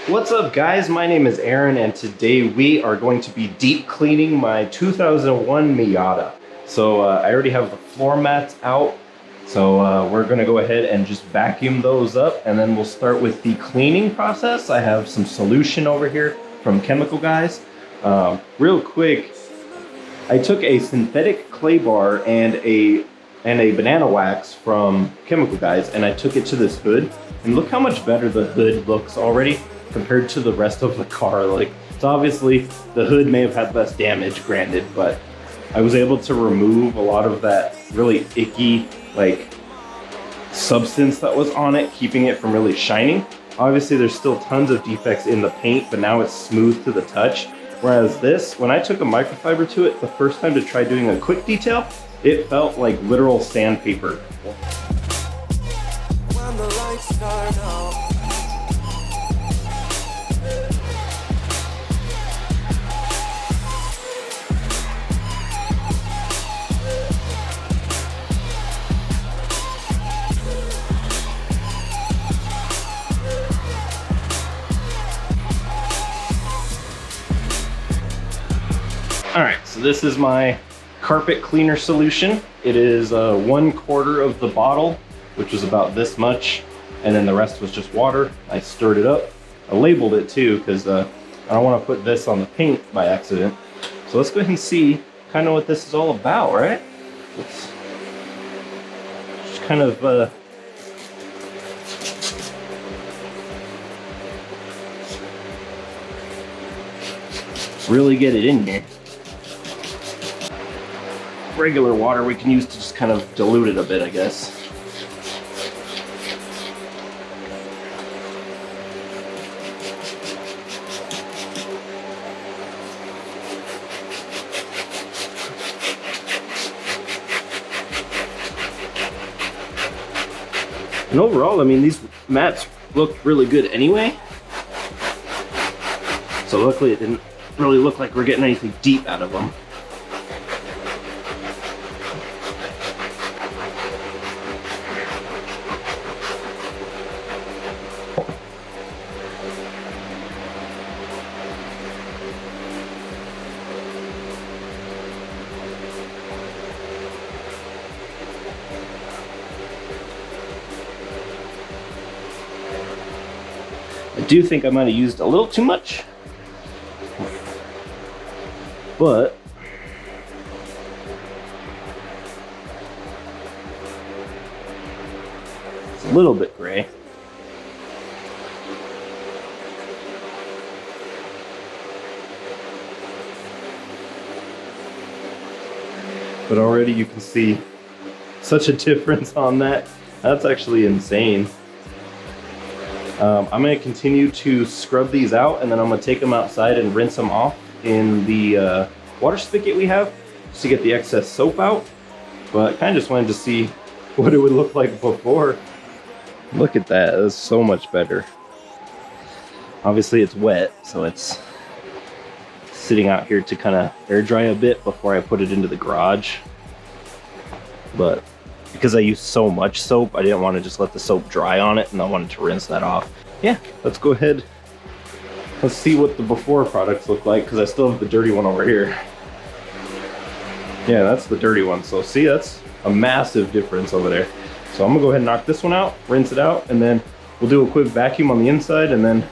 What's up guys, my name is Aaron and today we are going to be deep cleaning my 2001 Miata. So I already have the floor mats out, so we're going to go ahead and just vacuum those up and then we'll start with the cleaning process. I have some solution over here from Chemical Guys. Real quick, I took a synthetic clay bar and a banana wax from Chemical Guys and I took it to this hood, and look how much better the hood looks already compared to the rest of the car. Like, it's obviously the hood may have had less damage, granted, but I was able to remove a lot of that really icky like substance that was on it, keeping it from really shining. Obviously there's still tons of defects in the paint, but now it's smooth to the touch. Whereas this, when I took a microfiber to it the first time to try doing a quick detail, it felt like literal sandpaper. When the lights start out. All right, so this is my carpet cleaner solution. It is 1/4 of the bottle, which was about this much, and then the rest was just water. I stirred it up. I labeled it too, because I don't want to put this on the paint by accident. So let's go ahead and see kind of what this is all about, right? Let's just kind of really get it in here. Regular water we can use to just kind of dilute it a bit, I guess. And overall, I mean, these mats looked really good anyway. So luckily it didn't really look like we're getting anything deep out of them. I do think I might have used a little too much, but it's a little bit gray. But already you can see such a difference on that. That's actually insane. I'm going to continue to scrub these out, and then I'm going to take them outside and rinse them off in the water spigot we have just to get the excess soap out. But I kind of just wanted to see what it would look like before. Look at that, that's so much better. Obviously it's wet, so it's sitting out here to kind of air dry a bit before I put it into the garage. But because I used so much soap, I didn't want to just let the soap dry on it, and I wanted to rinse that off. Yeah, let's go ahead. Let's see what the before products look like, because I still have the dirty one over here. Yeah, that's the dirty one. So see, that's a massive difference over there. So I'm gonna go ahead and knock this one out, rinse it out, and then we'll do a quick vacuum on the inside, and then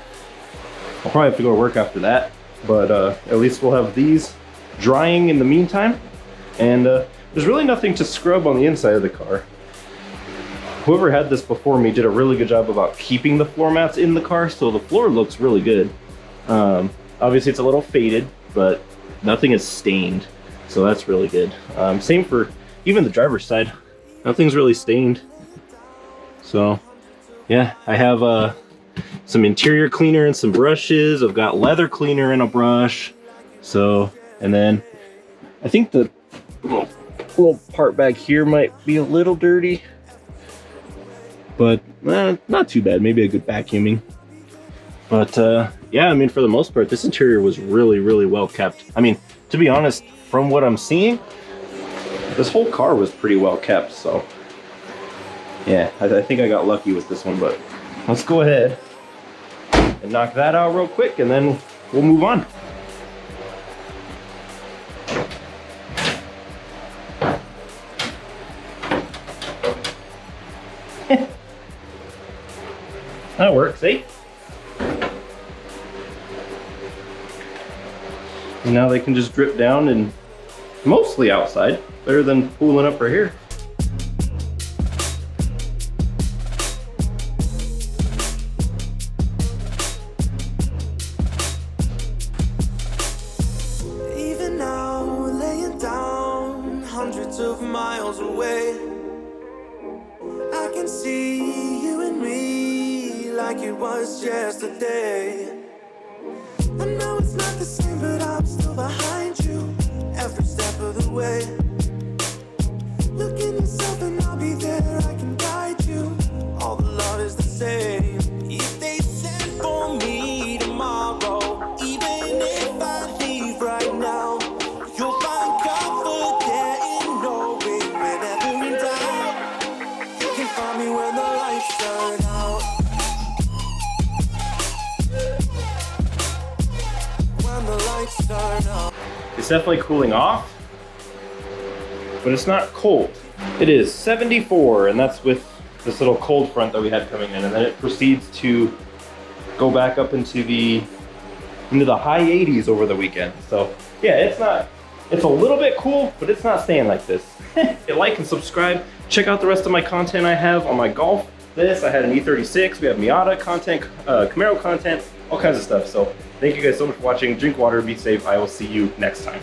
I'll probably have to go to work after that. But at least we'll have these drying in the meantime. And there's really nothing to scrub on the inside of the car. Whoever had this before me did a really good job about keeping the floor mats in the car, so the floor looks really good. Obviously it's a little faded, but nothing is stained, so that's really good. Same for even the driver's side. Nothing's really stained. So yeah, I have some interior cleaner and some brushes. I've got leather cleaner and a brush. So, and then I think the little part back here might be a little dirty, but not too bad. Maybe a good vacuuming. But yeah, I mean, for the most part, this interior was really, really well kept. I mean, to be honest, from what I'm seeing, this whole car was pretty well kept. So yeah, I think I got lucky with this one. But let's go ahead and knock that out real quick, and then we'll move on. That works, eh? And now they can just drip down and mostly outside. Better than pooling up right here. Even now, laying down hundreds of miles away, I can see you and me like it was yesterday. I know it's not the same, but I'm still behind you every step of the way. Look in yourself and I'll be there, I can guide you. All the love is the same. If they send for me tomorrow, even if I leave right now, you'll find comfort in knowing whenever in doubt, you can find me when the lights turn out. When the lights turn out. It's definitely cooling off, but it's not cold. It is 74, and that's with this little cold front that we had coming in, and then it proceeds to go back up into the high 80s over the weekend. So yeah, it's a little bit cool, but it's not staying like this. Like and subscribe. Check out the rest of my content I have on my golf. I had an E36, we have Miata content, Camaro content, all kinds of stuff. So thank you guys so much for watching. Drink water, be safe. I will see you next time.